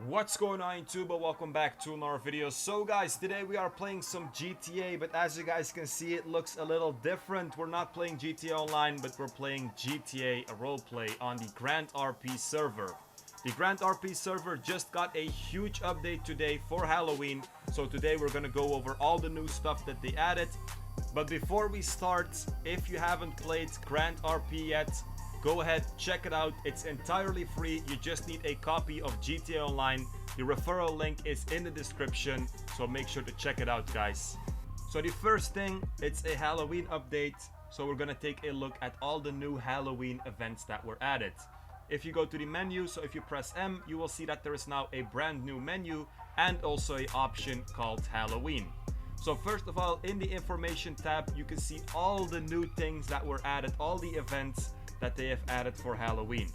What's going on YouTube? Welcome back to another video. So guys, today we are playing some GTA, but as you guys can see, it looks a little different. We're not playing GTA Online, but we're playing GTA Roleplay on the Grand RP server. The Grand RP server just got a huge update today for Halloween, so today we're gonna go over all the new stuff that they added. But before we start, if you haven't played Grand RP yet, go ahead, check it out. It's entirely free. You just need a copy of GTA Online. The referral link is in the description, so make sure to check it out, guys. So the first thing, it's a Halloween update. So we're gonna take a look at all the new Halloween events that were added. If you go to the menu, so if you press M, you will see that there is now a brand new menu and also an option called Halloween. So first of all, in the information tab, you can see all the new things that were added, all the events that they have added for Halloween.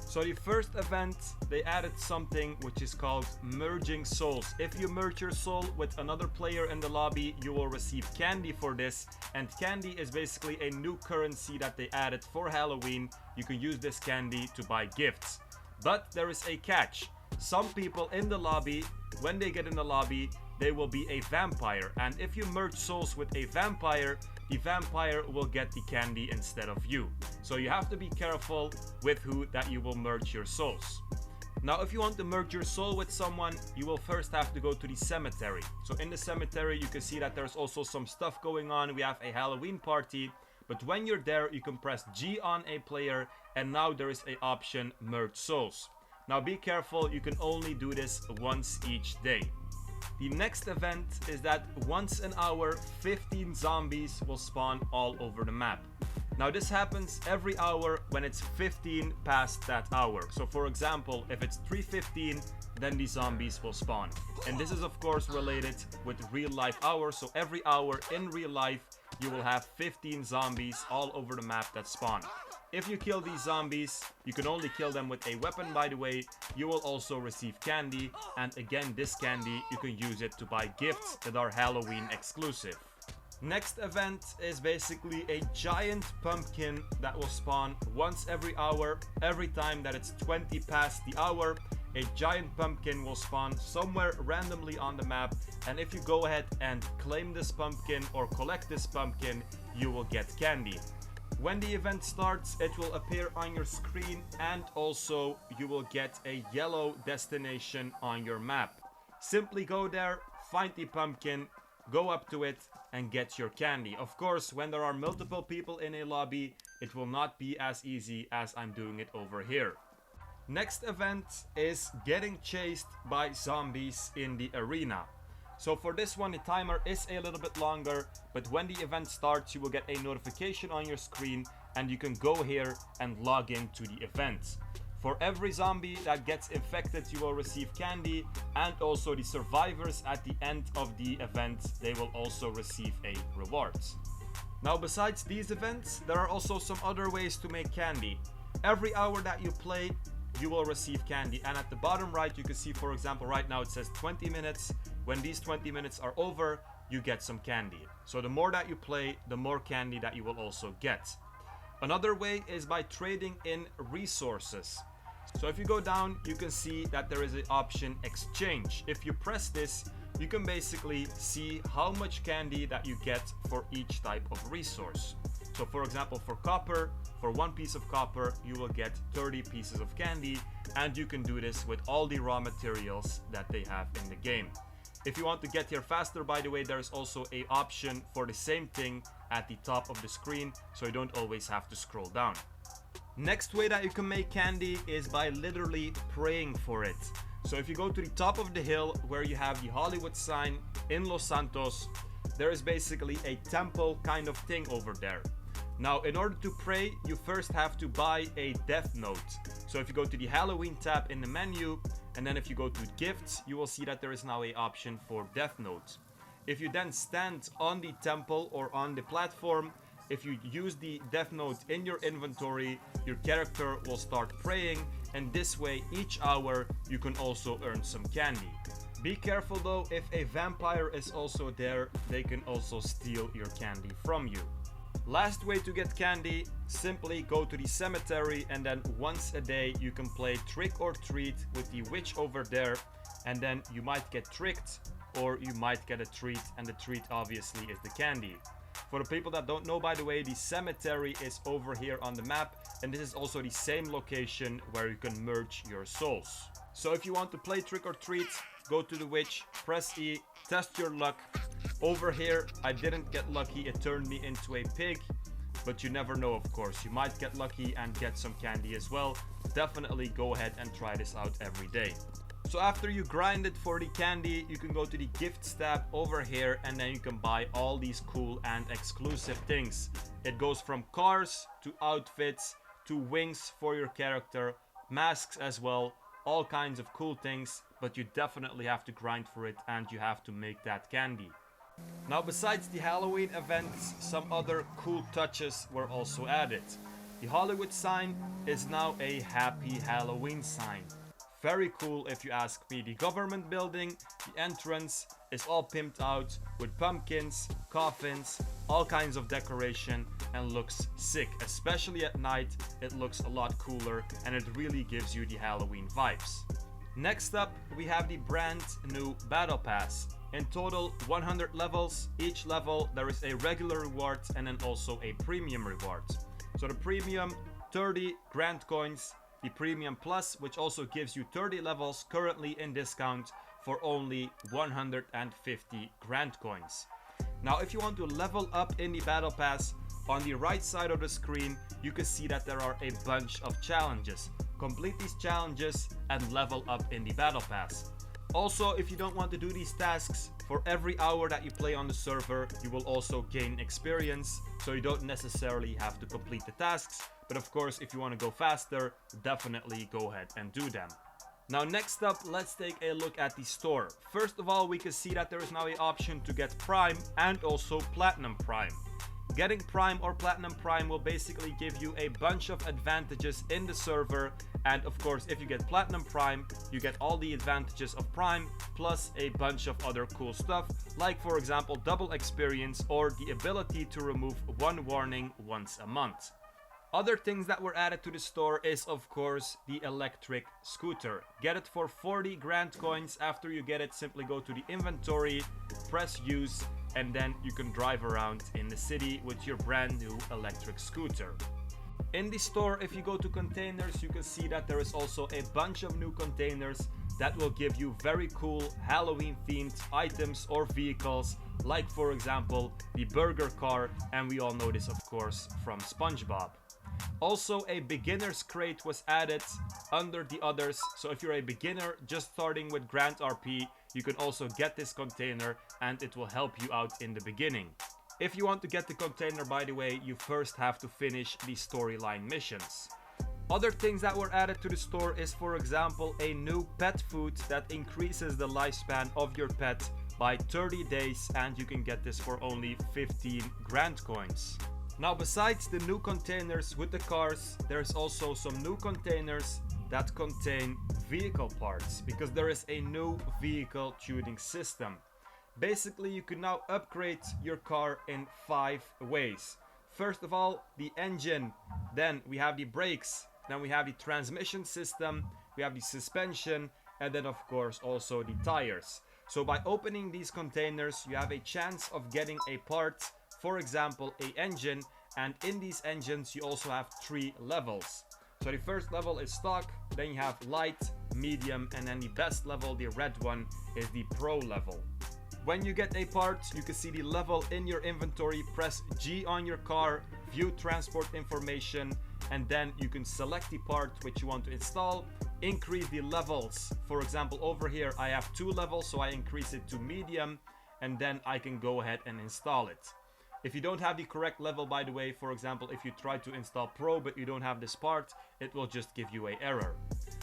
So the first event, they added something which is called merging souls. If you merge your soul with another player in the lobby, you will receive candy for this. And candy is basically a new currency that they added for Halloween. You can use this candy to buy gifts. But there is a catch. Some people in the lobby, when they get in the lobby, they will be a vampire. And if you merge souls with a vampire, the vampire will get the candy instead of you. So you have to be careful with who that you will merge your souls. Now, if you want to merge your soul with someone, you will first have to go to the cemetery. So in the cemetery, you can see that there's also some stuff going on. We have a Halloween party. But when you're there, you can press G on a player, and now there is an option merge souls. Now be careful, you can only do this once each day. The next event is that once an hour, 15 zombies will spawn all over the map. Now this happens every hour when it's 15 past that hour. So for example, if it's 3:15, then the zombies will spawn. And this is of course related with real life hours. So every hour in real life, you will have 15 zombies all over the map that spawn. If you kill these zombies, you can only kill them with a weapon, by the way. You will also receive candy, and again, this candy, you can use it to buy gifts that are Halloween exclusive. Next event is basically a giant pumpkin that will spawn once every hour. Every time that it's 20 past the hour, a giant pumpkin will spawn somewhere randomly on the map. And if you go ahead and claim this pumpkin or collect this pumpkin, you will get candy. When the event starts, it will appear on your screen, and also you will get a yellow destination on your map. Simply go there, find the pumpkin, go up to it, and get your candy. Of course, when there are multiple people in a lobby, it will not be as easy as I'm doing it over here. Next event is getting chased by zombies in the arena. So for this one, the timer is a little bit longer, but when the event starts, you will get a notification on your screen, and you can go here and log into the event. For every zombie that gets infected, you will receive candy, and also the survivors at the end of the event, they will also receive a reward. Now, besides these events, there are also some other ways to make candy. Every hour that you play, you will receive candy, and at the bottom right, you can see, for example, right now it says 20 minutes. When these 20 minutes are over, you get some candy. So the more that you play, the more candy that you will also get. Another way is by trading in resources. So if you go down, you can see that there is an option exchange. If you press this, you can basically see how much candy that you get for each type of resource. So for example, for copper, for 1 piece of copper, you will get 30 pieces of candy, and you can do this with all the raw materials that they have in the game. If you want to get here faster, by the way, there's also an option for the same thing at the top of the screen, so you don't always have to scroll down. Next way that you can make candy is by literally praying for it. So if you go to the top of the hill where you have the Hollywood sign in Los Santos, there is basically a temple kind of thing over there. Now, in order to pray, you first have to buy a Death Note. So if you go to the Halloween tab in the menu, and then if you go to gifts, you will see that there is now an option for Death Note. If you then stand on the temple or on the platform, if you use the Death Note in your inventory, your character will start praying, and this way each hour you can also earn some candy. Be careful though, if a vampire is also there, they can also steal your candy from you. Last way to get candy, simply go to the cemetery and then once a day you can play trick or treat with the witch over there, and then you might get tricked or you might get a treat, and the treat obviously is the candy. For the people that don't know, by the way, the cemetery is over here on the map, and this is also the same location where you can merge your souls. So if you want to play trick or treat, go to the witch, press E, test your luck. Over here I didn't get lucky, it turned me into a pig, but you never know, of course. You might get lucky and get some candy as well. Definitely go ahead and try this out every day. So after you grind it for the candy, you can go to the gifts tab over here, and then you can buy all these cool and exclusive things. It goes from cars to outfits to wings for your character, masks as well, all kinds of cool things, but you definitely have to grind for it and you have to make that candy. Now besides the Halloween events, some other cool touches were also added. The Hollywood sign is now a Happy Halloween sign. Very cool if you ask me. The government building, the entrance is all pimped out with pumpkins, coffins, all kinds of decoration, and looks sick. Especially at night, it looks a lot cooler and it really gives you the Halloween vibes. Next up, we have the brand new Battle Pass. In total 100 levels. Each level there is a regular reward and then also a premium reward. So the premium, 30 grand coins. The Premium Plus, which also gives you 30 levels, currently in discount for only 150 grand coins. Now if you want to level up in the Battle Pass, on the right side of the screen you can see that there are a bunch of challenges. Complete these challenges and level up in the Battle Pass. Also, if you don't want to do these tasks, for every hour that you play on the server you will also gain experience, so you don't necessarily have to complete the tasks. But of course, if you want to go faster, definitely go ahead and do them. Now next up, let's take a look at the store. First of all, we can see that there is now an option to get Prime and also Platinum Prime. Getting Prime or Platinum Prime will basically give you a bunch of advantages in the server, and of course if you get Platinum Prime you get all the advantages of Prime plus a bunch of other cool stuff, like for example double experience or the ability to remove one warning once a month. Other things that were added to the store is of course the electric scooter. Get it for 40 grand coins. After you get it, simply go to the inventory, press use, and then you can drive around in the city with your brand new electric scooter. In the store, if you go to containers, you can see that there is also a bunch of new containers that will give you very cool Halloween themed items or vehicles, like for example the burger car, and we all know this of course from SpongeBob. Also, a beginner's crate was added under the others, so if you're a beginner just starting with Grand RP, you can also get this container and it will help you out in the beginning. If you want to get the container, by the way, you first have to finish the storyline missions. Other things that were added to the store is, for example, a new pet food that increases the lifespan of your pet by 30 days, and you can get this for only 15 grand coins. Now besides the new containers with the cars, there's also some new containers that contain vehicle parts, because there is a new vehicle tuning system. Basically, you can now upgrade your car in 5 ways. First of all, the engine, then we have the brakes, then we have the transmission system, we have the suspension, and then of course also the tires. So by opening these containers, you have a chance of getting a part, for example a engine, and in these engines you also have 3 levels. So the first level is stock, then you have light, medium, and then the best level, the red one, is the pro level. When you get a part, you can see the level in your inventory, press G on your car, view transport information, and then you can select the part which you want to install, increase the levels. For example, over here I have 2 levels, so I increase it to medium, and then I can go ahead and install it. If you don't have the correct level, by the way, for example, if you try to install Pro but you don't have this part, it will just give you an error.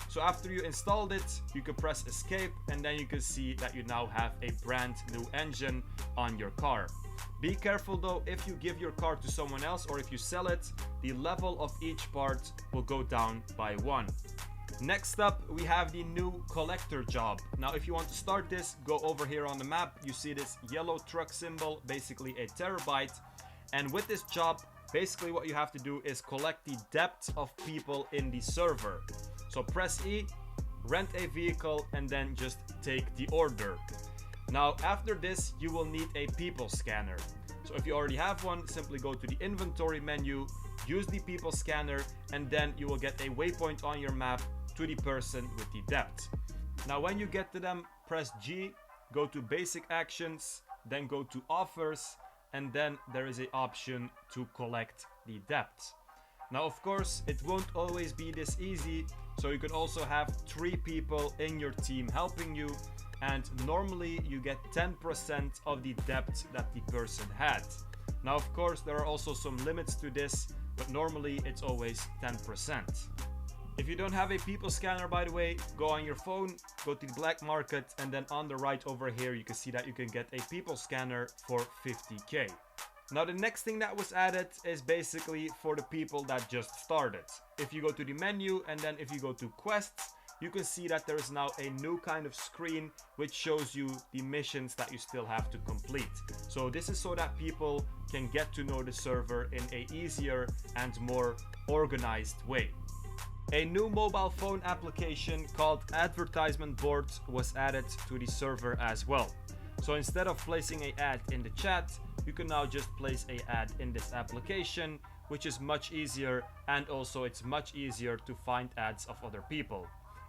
So after you installed it, you can press escape, and then you can see that you now have a brand new engine on your car. Be careful though, if you give your car to someone else or if you sell it, the level of each part will go down by 1. Next up, we have the new collector job. Now if you want to start this, go over here on the map. You see this yellow truck symbol, basically a terabyte. And with this job, Basically what you have to do is collect the depth of people in the server. So press E, rent a vehicle, and then just take the order. Now after this you will need a people scanner. So if you already have one, simply go to the inventory menu, use the people scanner, and then you will get a waypoint on your map to the person with the depth. Now when you get to them, press G, go to basic actions, then go to offers, and then there is an option to collect the depth. Now of course it won't always be this easy, so you can also have 3 people in your team helping you, and normally you get 10% of the depth that the person had. Now of course there are also some limits to this, but normally it's always 10%. If you don't have a people scanner, by the way, go on your phone, go to the black market, and then on the right over here you can see that you can get a people scanner for 50k. Now the next thing that was added is basically for the people that just started. If you go to the menu and then if you go to quests, you can see that there is now a new kind of screen which shows you the missions that you still have to complete. So this is so that people can get to know the server in a easier and more organized way. A new mobile phone application called Advertisement Board was added to the server as well. So instead of placing an ad in the chat, you can now just place an ad in this application, which is much easier, and also it's much easier to find ads of other people.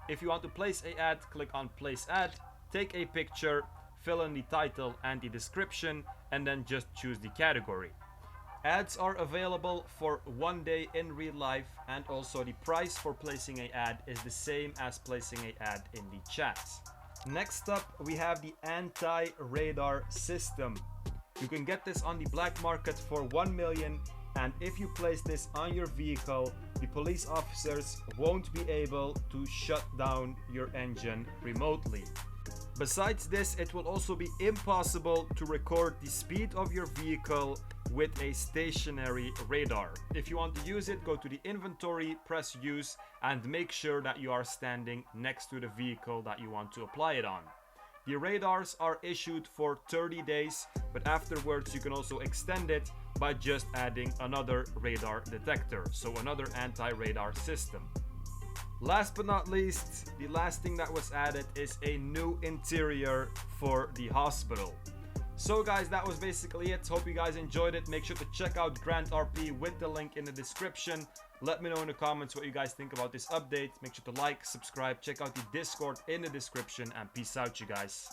If you want to place an ad, click on place ad, take a picture, fill in the title and the description, and then just choose the category. Ads are available for 1 day in real life, and also the price for placing an ad is the same as placing an ad in the chat. Next up, we have the anti-radar system. You can get this on the black market for 1 million, and if you place this on your vehicle, the police officers won't be able to shut down your engine remotely. Besides this, it will also be impossible to record the speed of your vehicle with a stationary radar. If you want to use it, go to the inventory, press use, and make sure that you are standing next to the vehicle that you want to apply it on. The radars are issued for 30 days, but afterwards you can also extend it by just adding another radar detector, so another anti-radar system. Last but not least, the last thing that was added is a new interior for the hospital. So guys, that was basically it. Hope you guys enjoyed it. Make sure to check out Grand RP with the link in the description. Let me know in the comments what you guys think about this update. Make sure to like, subscribe, check out the Discord in the description, and peace out, you guys.